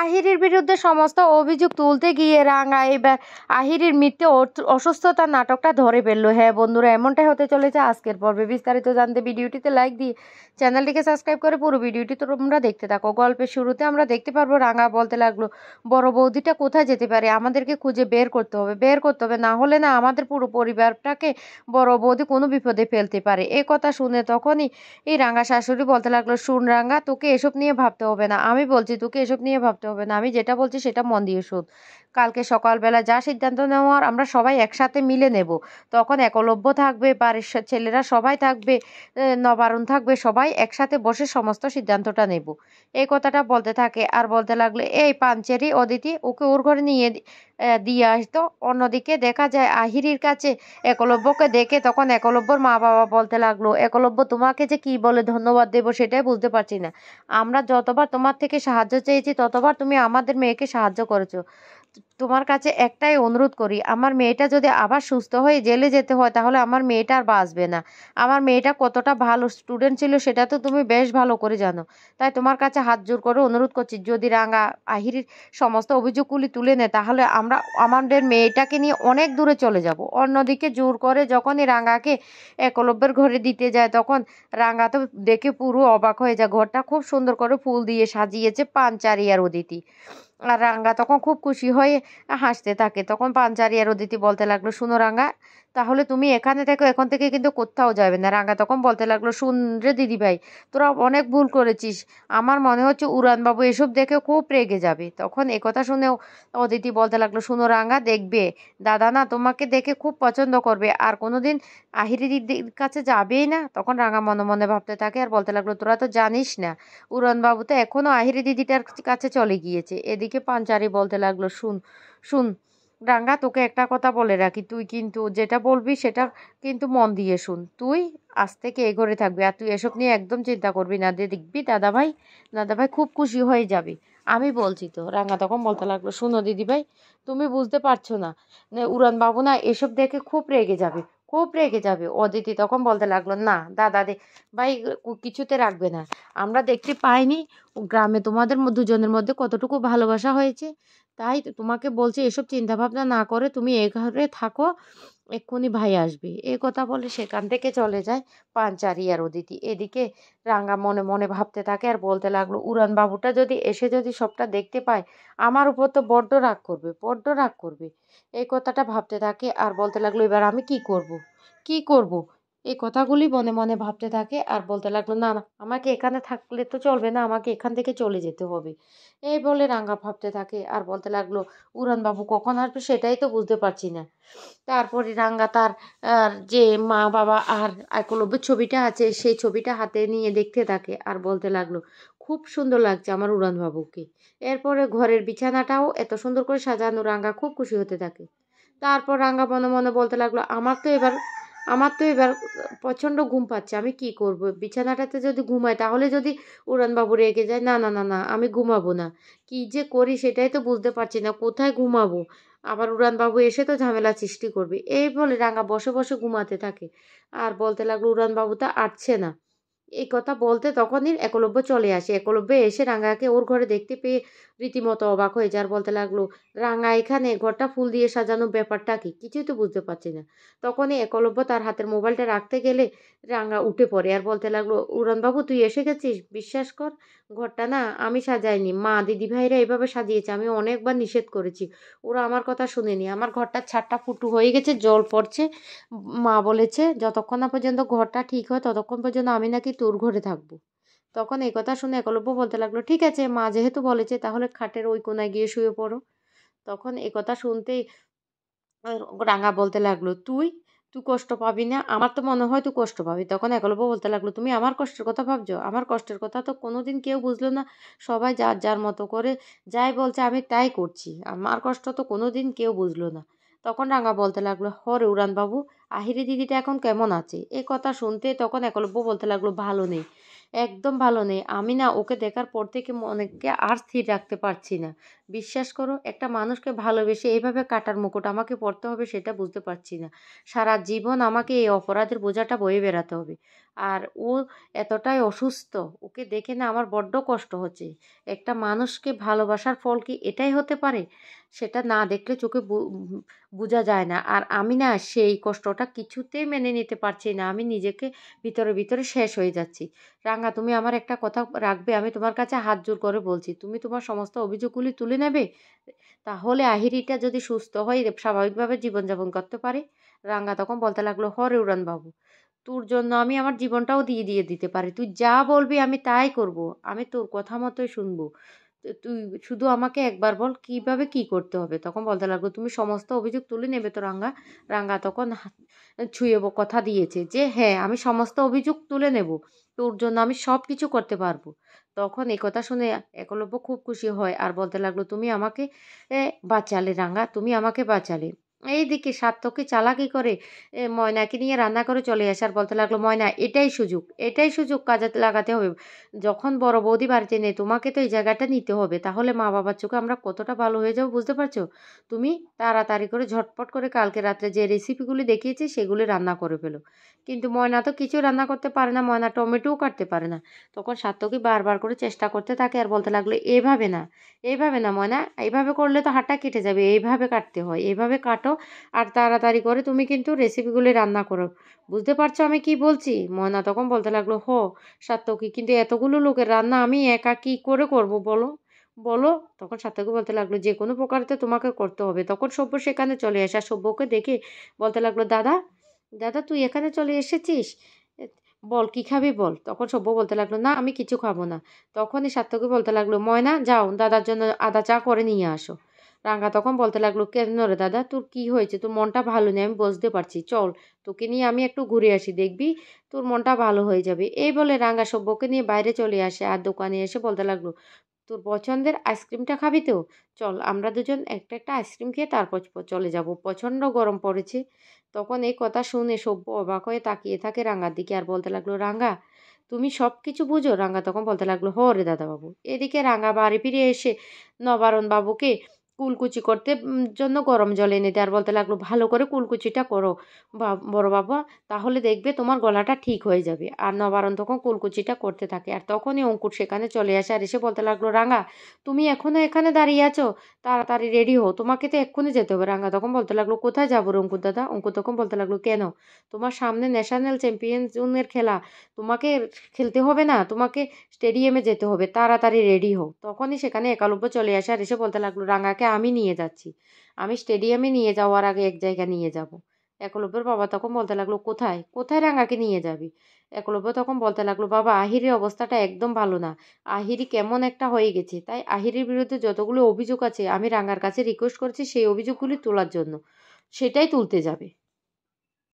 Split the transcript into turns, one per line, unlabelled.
আহিরির বিরুদ্ধে সমস্ত অভিযোগ তুলতে গিয়ে রাঙা এবার আহিরির মিথ্যে অসুস্থতার নাটকটা ধরে ফেললো। হ্যাঁ বন্ধুরা, এমনটাই হতে চলেছে আজকের পর্বে। বিস্তারিত জানতে ভিডিওটিতে লাইক দিয়ে চ্যানেলটিকে সাবস্ক্রাইব করে পুরো ভিডিওটি তোমরা দেখতে থাকো। গল্পের শুরুতে আমরা দেখতে পারবো রাঙা বলতে লাগলো, বড় বৌদিটা কোথায় যেতে পারে, আমাদেরকে খুঁজে বের করতে হবে, না হলে না আমাদের পুরো পরিবারটাকে বড় বৌদি কোনো বিপদে ফেলতে পারে। এ কথা শুনে তখনই এই রাঙা শাশুড়ি বলতে লাগলো, শুন রাঙা, তোকে এসব নিয়ে ভাবতে হবে না, আমি বলছি তোকে এসব নিয়ে ভাবতে হবে না, আমি যেটা বলছি সেটা মন দিয়ে শোন। কালকে সকালবেলা যা সিদ্ধান্ত নেওয়ার আমরা সবাই একসাথে মিলে নেব। তখন একলব্য থাকবে, বাড়ির ছেলেরা সবাই থাকবে, নবারুণ থাকবে, সবাই একসাথে বসে সমস্ত সিদ্ধান্তটা নেব। এই কথাটা বলতে থাকে আর বলতে লাগলো, এই পাঞ্চেরি অদিতি, ওকে ওর ঘরে নিয়ে দিয়ে আসতো। অন্যদিকে দেখা যায় আহিরির কাছে একলব্যকে দেখে তখন একলব্যর মা বাবা বলতে লাগলো, একলব্য, তোমাকে যে কি বলে ধন্যবাদ দেবো সেটাই বুঝতে পারছি না। আমরা যতবার তোমার থেকে সাহায্য চেয়েছি ততবার তুমি আমাদের মেয়েকে সাহায্য করেছো। তোমার কাছে একটাই অনুরোধ করি, আমার মেয়েটা যদি আবার সুস্থ হয়ে জেলে যেতে হয় তাহলে আমার মেয়েটা আর বাঁচবে না। আমার মেয়েটা কতটা ভালো স্টুডেন্ট ছিল সেটা তো তুমি বেশ ভালো করে জানো। তাই তোমার কাছে হাত জোর করে অনুরোধ করছি, যদি রাঙা আহিরির সমস্ত অভিযোগগুলি তুলে নেয় তাহলে আমরা আমাদের মেয়েটাকে নিয়ে অনেক দূরে চলে যাব। অন্যদিকে জোর করে যখনই রাঙাকে একলব্যের ঘরে দিতে যায় তখন রাঙা তো দেখে পুরো অবাক হয়ে যায়। ঘরটা খুব সুন্দর করে ফুল দিয়ে সাজিয়েছে পাঞ্চারি আর অদিতি। আর রাঙ্গা তখন খুব খুশি হয়ে হাসতে থাকে। তখন পাঞ্চারি আর অদিতি বলতে লাগলো, শুনো রাঙ্গা, তাহলে তুমি এখানে থেকো, এখন থেকে কিন্তু কোথাও যাবে না। রাঙ্গা তখন বলতে লাগলো, শুন রে দিদি ভাই, তোরা অনেক ভুল করেছিস, আমার মনে হচ্ছে উড়ানবাবু এসব দেখে খুব রেগে যাবে। তখন একথা শুনেও অদিতি বলতে লাগলো, শুনো রাঙ্গা, দেখবে দাদা না তোমাকে দেখে খুব পছন্দ করবে আর কোনোদিন আহিরি দিদির কাছে যাবেই না। তখন রাঙা মনে মনে ভাবতে থাকে আর বলতে লাগলো, তোরা তো জানিস না, উড়ানবাবু তো এখনো আহিরি দিদিটার কাছে চলে গিয়েছে। এদিকে পাঞ্চারি বলতে লাগলো, শুন শুন রাঙ্গা, তোকে একটা কথা বলে রাখি, তুই কিন্তু যেটা বলবি সেটা কিন্তু মন দিয়ে শুন। তুই আজ থেকে এ ঘরে থাকবি আর তুই এসব নিয়ে একদম চিন্তা করবি না, দেখবি দাদাভাই খুব খুশি হয়ে যাবে, আমি বলছি তো। রাঙ্গা তখন বলতে লাগলো, শুনো দিদি ভাই, তুমি বুঝতে পারছো না, উড়ান বাবু না এসব দেখে খুব রেগে যাবে, খুব রেগে যাবে। অদিতি তখন বলতে লাগলো, না দাদা ভাই কিছুতে রাখবে না, আমরা দেখতে পাইনি গ্রামে তোমাদের দুজনের মধ্যে কতটুকু ভালোবাসা হয়েছে, তাই তোমাকে বলছি এসব চিন্তা ভাবনা না করে তুমি এ ঘরে থাকো, এক্ষুনি ভাই আসবে। এই কথা বলে সেখান থেকে চলে যায় পাঞ্চারি আর অদিতি। এদিকে রাঙ্গা মনে মনে ভাবতে থাকে আর বলতে লাগলো, উড়ান বাবুটা যদি এসে যদি সবটা দেখতে পায় আমার উপর তো বড্ড রাগ করবে, বড্ড রাগ করবে। এই কথাটা ভাবতে থাকে আর বলতে লাগলো, এবার আমি কি করব, কি করব। এই কথাগুলি মনে মনে ভাবতে থাকে আর বলতে লাগলো, না না, আমাকে এখানে থাকলে তো চলবে না, আমাকে এখান থেকে চলে যেতে হবে। এই বলে রাঙ্গা ভাবতে থাকে আর বলতে লাগলো, উড়ানবাবু কখন আসবে সেটাই তো বুঝতে পারছি না। তারপরে রাঙ্গা তার যে মা বাবা আর একলব্যের ছবিটা আছে সেই ছবিটা হাতে নিয়ে দেখতে থাকে আর বলতে লাগলো, খুব সুন্দর লাগছে আমার উড়ানবাবুকে। এরপরে ঘরের বিছানাটাও এত সুন্দর করে সাজানো, রাঙ্গা খুব খুশি হতে থাকে। তারপর রাঙ্গা মনে মনে বলতে লাগলো, আমার তো এবার প্রচণ্ড ঘুম পাচ্ছে, আমি কি করব, বিছানাটাতে যদি ঘুমাই তাহলে যদি উড়ানবাবু রেগে যায়, না না না না, আমি ঘুমাবো না, কি যে করি সেটাই তো বুঝতে পারছি না, কোথায় ঘুমাবো, আবার উড়ানবাবু এসে তো ঝামেলা সৃষ্টি করবে। এই বলে রাঙ্গা বসে বসে ঘুমাতে থাকে আর বলতে লাগলো, উড়ানবাবু তা আসছে না। এই কথা বলতে তখনই একলব্য চলে আসে। একলব্য এসে রাঙ্গাকে ওর ঘরে দেখতে পেয়ে রীতিমতো অবাক হয়ে যায় আর বলতে লাগলো, রাঙ্গা এখানে, ঘরটা ফুল দিয়ে সাজানো, ব্যাপারটা কি, কিছুই তো বুঝতে পারছি না। তখনই একলব্য তার হাতের মোবাইলটা রাখতে গেলে রাঙ্গা উঠে পড়ে আর বলতে লাগলো, উড়ানবাবু তুই এসে গেছিস, বিশ্বাস কর ঘরটা না আমি সাজাইনি, মা দিদিভাইরা এভাবে সাজিয়েছে, আমি অনেকবার নিষেধ করেছি, ওরা আমার কথা শুনেনি, আমার ঘরটার ছাদটা ফুটো হয়ে গেছে, জল পড়ছে, মা বলেছে যতক্ষণ না পর্যন্ত ঘরটা ঠিক হয় ততক্ষণ পর্যন্ত আমি নাকি তোর ঘরে থাকবো। তখন এই কথা শুনে একলব্য বলতে লাগলো, ঠিক আছে মা যেহেতু বলেছে তাহলে খাটের ওই কোনায় গিয়ে শুয়ে পড়ো। তখন এই কথা শুনতেই আর রাঙা বলতে লাগলো, তুই তুই কষ্ট পাবি না, আমার তো মনে হয় তুই কষ্ট পাবি। তখন একলব্য বলতে লাগলো, তুমি আমার কষ্টের কথা ভাবছো, আমার কষ্টের কথা তো কোনোদিন কেউ বুঝলো না, সবাই যার যার মতো করে যাই বলছে আমি তাই করছি, আমার কষ্ট তো কোনোদিন কেউ বুঝলো না। তখন রাঙা বলতে লাগলো, হরে উড়ানবাবু, আহিরি দিদিটা এখন কেমন আছে? এ কথা শুনতে তখন একলব্য বলতে লাগলো, ভালো নেই, একদম ভালো নেই, আমি না ওকে দেখার পর থেকে মনেকে আর স্থির রাখতে পারছি না। বিশ্বাস করো, একটা মানুষকে ভালোবেসে এইভাবে কাটার মুকুট আমাকে পরতে হবে সেটা বুঝতে পারছি না। সারা জীবন আমাকে এই অপরাধের বোঝাটা বয়ে বেড়াতে হবে। আর ও এতটাই অসুস্থ, ওকে দেখে না আমার বড্ড কষ্ট হচ্ছে। একটা মানুষকে ভালোবাসার ফল কি এটাই হতে পারে? সেটা না দেখলে চোখে বোঝা যায় না। আর আমি না সেই কষ্টটা কিছুতেই মেনে নিতে পারছি না। আমি নিজেকে ভিতরে ভিতরে শেষ হয়ে যাচ্ছি। রাঙা, তুমি আমার একটা কথা রাখবে? আমি তোমার কাছে হাত জোর করে বলছি, তুমি তোমার সমস্ত অভিযোগগুলি তুলে নেবে। তাহলে আহিরিটা যদি সুস্থ হয়ে স্বাভাবিকভাবে জীবনযাপন করতে পারে। রাঙা তখন বলতে লাগলো, হরে উড়ান বাবু, তোর জন্য আমি আমার জীবনটাও দিয়ে দিতে পারি। তুই যা বলবি আমি তাই করব। আমি তোর কথা মতোই শুনবো। তুই শুধু আমাকে একবার বল কিভাবে কি করতে হবে। তখন বলতে লাগলো, তুমি সমস্ত অভিযোগ তুলে নেবে তো রাঙ্গা? রাঙ্গা তখন ছুঁয়ে কথা দিয়েছে যে হ্যাঁ, আমি সমস্ত অভিযোগ তুলে নেব। তোর জন্য আমি সব কিছু করতে পারবো। তখন এই কথা শুনে একলব্য খুব খুশি হয় আর বলতে লাগলো, তুমি আমাকে বাঁচালে রাঙ্গা, তুমি আমাকে বাঁচালে। এইদিকে সার্থকী চালাকি করে ময়নাকে নিয়ে রান্না করে চলে আসে আর বলতে লাগলো, ময়না এটাই সুযোগ, এটাই সুযোগ কাজে লাগাতে হবে। যখন বড় বৌদি বাড়িতে নেই, তোমাকে তো এই জায়গাটা নিতে হবে। তাহলে মা বাবার চোখে আমরা কতটা ভালো হয়ে যাবো, বুঝতে পারছো? তুমি তাড়াতাড়ি করে ঝটপট করে কালকে রাত্রে যে রেসিপিগুলি দেখিয়েছি সেগুলি রান্না করে ফেলো। কিন্তু ময়না তো কিছু রান্না করতে পারে না, ময়না টমেটোও কাটতে পারে না। তখন সার্থকী বারবার করে চেষ্টা করতে থাকে আর বলতে লাগলো, এইভাবে না, এইভাবে না ময়না, এইভাবে করলে তো হাতটা কেটে যাবে, এইভাবে কাটতে হয়, এইভাবে কাটো আর তাড়াতাড়ি করে তুমি কিন্তু রেসিপিগুলি রান্না করো। বুঝতে পারছো আমি কি বলছি? ময়না তখন বলতে লাগলো, সার্থকী, কিন্তু এতগুলো লোকের রান্না আমি একা কি করে করব বলো, বলো। তখন সার্থকী বলতে লাগলো, যে কোনো প্রকারে তোমাকে করতে হবে। তখন সব্য সেখানে চলে আসে আর সব্যকে দেখে বলতে লাগলো, দাদা, দাদা তুই এখানে চলে এসেছিস, এ, বল কি খাবি বল। তখন সব্য বলতে লাগলো, না আমি কিছু খাবো না। তখনই সার্থকী বলতে লাগলো, ময়না যাও দাদার জন্য আদা চা করে নিয়ে আসো। রাঙ্গা তখন বলতে লাগলো, কেন রে দাদা, তোর কি হয়েছে? তোর মনটা ভালো নেই আমি বুঝতে পারছি, চল তোকে নিয়ে আমি একটু ঘুরে আসি, দেখবি তোর মনটা ভালো হয়ে যাবে। এই বলে রাঙ্গা সব্যকে নিয়ে বাইরে চলে আসে আর দোকানে এসে বলতে লাগলো, তোর পছন্দের আইসক্রিমটা খাবি তো? চল আমরা দুজন একটা একটা আইসক্রিম খেয়ে তারপর চলে যাব, প্রচণ্ড গরম পড়েছে। তখন এই কথা শুনে সব্য অবাক হয়ে তাকিয়ে থাকে রাঙ্গার দিকে আর বলতে লাগলো, রাঙ্গা তুমি সব কিছু বুঝো? রাঙ্গা তখন বলতে লাগলো, রে দাদাবাবু। এদিকে রাঙ্গা বাড়ি ফিরে এসে নবারণ বাবুকে কুলকুচি করতে জন্য গরম জল এনে দেয় আর বলতে লাগলো, ভালো করে কুলকুচিটা করো বড় বাবা, তাহলে দেখবে তোমার গলাটা ঠিক হয়ে যাবে। আর নবারণ তখন কুলকুচিটা করতে থাকে আর তখনই অঙ্কুর সেখানে চলে আসে আর এসে বলতে লাগলো, রাঙ্গা তুমি এখনো এখানে দাঁড়িয়ে আছো? তাড়াতাড়ি রেডি হো, তোমাকে তো এক্ষুনি যেতে হবে। রাঙ্গা তখন বলতে লাগলো, কোথায় যাবো রে অঙ্কুর দাদা? অঙ্কুর তখন বলতে লাগলো, কেন? তোমার সামনে ন্যাশনাল চ্যাম্পিয়নের খেলা, তোমাকে খেলতে হবে না? তোমাকে স্টেডিয়ামে যেতে হবে, তাড়াতাড়ি রেডি হও। তখনই সেখানে একালব্য চলে আসে আর এসে বলতে লাগলো, রাঙ্গাকে আমি নিয়ে যাচ্ছি, আমি স্টেডিয়ামে নিয়ে যাওয়ার আগে এক জায়গা নিয়ে যাব। একলব্যের বাবা তখন বলতে লাগলো, কোথায়, কোথায় রাঙ্গাকে নিয়ে যাবি? একলব্য তখন বলতে লাগলো, বাবা আহিরের অবস্থাটা একদম ভালো না, আহিরি কেমন একটা হয়ে গেছে, তাই আহিরির বিরুদ্ধে যতগুলো অভিযোগ আছে আমি রাঙ্গার কাছে রিকোয়েস্ট করছি সেই অভিযোগগুলি তোলার জন্য, সেটাই তুলতে যাবে।